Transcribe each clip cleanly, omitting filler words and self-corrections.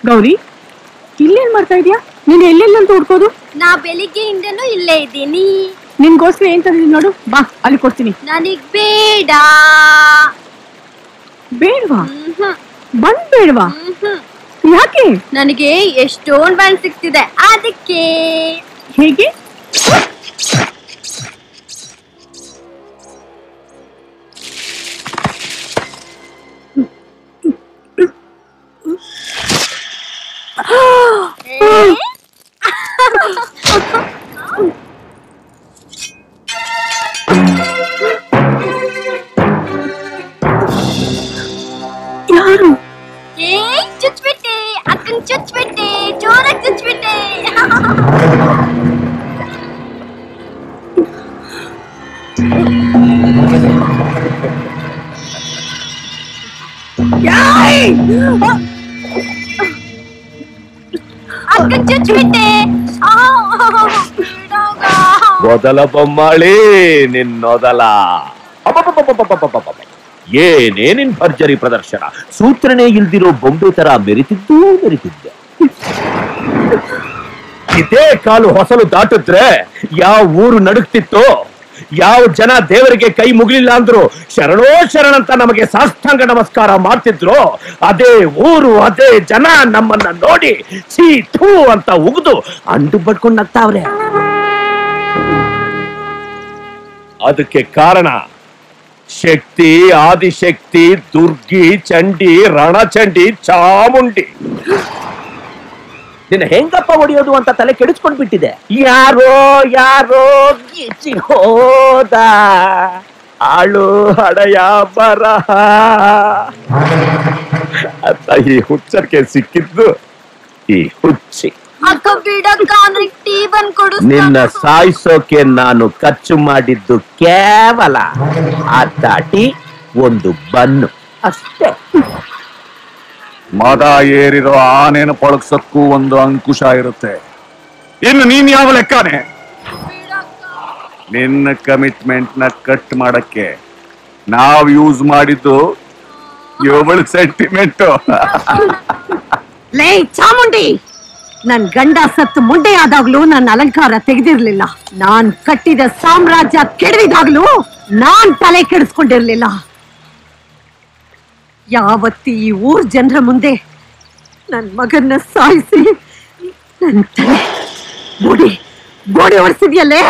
ಗೌರಿ, ಇಲ್ಲೇನ್ ಮಾಡ್ತಾ ಇದೀಯಾ? ನೀನ್ ಎಲ್ಲೆಲ್ಲಂತ ಹುಡ್ಕೋದು? ನಾ ಬೆಳಿಗ್ಗೆಯಿಂದನೂ ಇಲ್ಲೇ ಇದ್ದೀನಿ. ನಿನ್ಗೋಸ್ಕರ ಏನ್ ತಂದಿದ್ದೀನಿ ನೋಡು, ಬಾ ಅಲ್ಲಿ ಕೊಡ್ತೀನಿ. ನನಗ್ ಬೇಡ. ಬೇಡವಾ? ಬನ್ ಬೇಡವಾ? ಯಾಕೆ? ನನಗೆ ಎಷ್ಟೊಂದು ಬನ್ ಸಿಗ್ತಿದೆ ಅದಕ್ಕೆ. ಹೇಗೆ? ಯಾರು? ಚುಚ್ಬಿಟ್ಟೆ, ಅಕ್ಕನ್ ಚುಚ್ಬಿಟ್ಟೆ, ಜೋರಾಗಿ ಚುಚ್ಬಿಟ್ಟೆ. ಅಕ್ಕನ್ ಚುಚ್ಬಿಟ್ಟೆ. ಮೊದಲ ಬೊಮ್ಮಾಳಿ ನಿನ್ನೊದಲ. ಏನೇ ನಿನ್ ಭರ್ಜರಿ ಪ್ರದರ್ಶನ. ಸೂತ್ರನೇ ಇಲ್ದಿರೋ ಬೊಂಬೆ ತರ ಮೆರಿತಿದ್ದೇ. ಇದೇ ಕಾಲು ಹೊಸಲು ದಾಟಿದ್ರೆ ಯಾವ ಊರು ನಡುಕ್ತಿತ್ತೋ, ಯಾವ ಜನ ದೇವರಿಗೆ ಕೈ ಮುಗಿಲಿಲ್ಲ ಅಂದ್ರು ಶರಣೋ ಶರಣಂತ ನಮಗೆ ಸಾಷ್ಟಾಂಗ ನಮಸ್ಕಾರ ಮಾಡ್ತಿದ್ರು, ಅದೇ ಊರು ಅದೇ ಜನ ನಮ್ಮನ್ನ ನೋಡಿ ಛೀ ಥೂ ಅಂತ ಉಗಿದು ಅಂಡು ಬಡ್ಕೊಂಡು ನಗ್ತಾವ್ರೆ. ಅದಕ್ಕೆ ಕಾರಣ ಶಕ್ತಿ, ಆದಿಶಕ್ತಿ, ದುರ್ಗಿ, ಚಂಡಿ, ರಣಚಂಡಿ, ಚಾಮುಂಡಿ. ನಿನ್ನ ಹೆಂಗಪ್ಪ ಹೊಡೆಯೋದು ಅಂತ ತಲೆ ಕೆಡಿಸ್ಕೊಂಡ್ ಬಿಟ್ಟಿದೆ. ಯಾರೋ ಗೀಚಿ ಹೋದ ಆಳು ಹಳೆಯ ಬರಹ ಅಂತ ಈ ಹುಚ್ಚರ್ಗೆ ಸಿಕ್ಕಿದ್ದು ಈ ಹುಚ್ಚಿ. ನಿನ್ನ ಸಾಯಿಸೋಕೆ ನಾನು ಖರ್ಚು ಮಾಡಿದ್ದು ಕೇವಲ ಆ ದಾಟಿ ಒಂದು ಬನ್ನು ಅಷ್ಟೇ. ಮದ ಏರಿರೋ ಆನೆನ ಪಳಗ್ಸಕ್ಕೂ ಒಂದು ಅಂಕುಶ ಇರುತ್ತೆ. ಇನ್ನು ನೀನ್ ಯಾವ ಲೆಕ್ಕನೆ? ನಿನ್ನ ಕಮಿಟ್ಮೆಂಟ್ ನ ಕಟ್ ಮಾಡಕ್ಕೆ ನಾವ್ ಯೂಸ್ ಮಾಡಿದ್ದು 7 ಸೆಂಟಿಮೆಂಟ್. ಲೇ ಚಾಮುಂಡಿ, ನನ್ ಗಂಡ ಸತ್ತು ಮುಂಡೆ ಆದಾಗ್ಲೂ ನನ್ನ ಅಲಂಕಾರ ತೆಗೆದಿರ್ಲಿಲ್ಲ. ನಾನ್ ಕಟ್ಟಿದ ಸಾಮ್ರಾಜ್ಯ ಕೆಡವಿದಾಗ್ಲೂ ನಾನ್ ತಲೆ ಕೆಡಿಸ್ಕೊಂಡಿರ್ಲಿಲ್ಲ. ಯಾವತ್ತಿ ಈ ಊರ್ ಜನರ ಮುಂದೆ ನನ್ ಮಗನ್ನ ಸಾಯಿಸಿ ನನ್ ತಲೆ ಗೋಡೆ ಹೊಡ್ಸಿದ್ಯಲ್ಲೇ,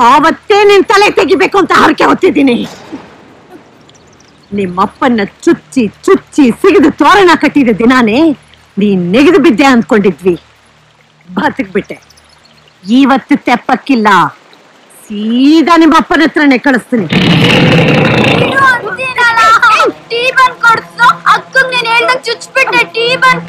ಆವತ್ತೇ ನಿನ್ ತಲೆ ತೆಗಿಬೇಕು ಅಂತ ಹರಕೆ ಹೊತ್ತಿದ್ದೀನಿ. ನಿಮ್ಮಪ್ಪನ್ನ ಚುಚ್ಚಿ ಸಿಗಿದು ತೋರಣ ಕಟ್ಟಿದ ದಿನಾನೇ ನೀನ್ ನೆಗೆದು ಬಿದ್ದೆ ಅಂದ್ಕೊಂಡಿದ್ವಿ. ಬದುಕ್ಬಿಟ್ಟೆ. ಇವತ್ತು ತೆಪ್ಪಕ್ಕಿಲ್ಲ, ಸೀದಾ ನಿಮ್ಮ ಅಪ್ಪನ ಹತ್ರನೇ ಕಳಿಸ್ತೀನಿ. ಟೀ ಬಂದ್ ಕೊಡ್ಸು. ಅಕ್ಕಂಗ್ ನೀನ್ ಹೇಳ್ದಂಗ್ ಚುಚ್ಬಿಟ್ಟೆ. ಟೀ ಬಂದ್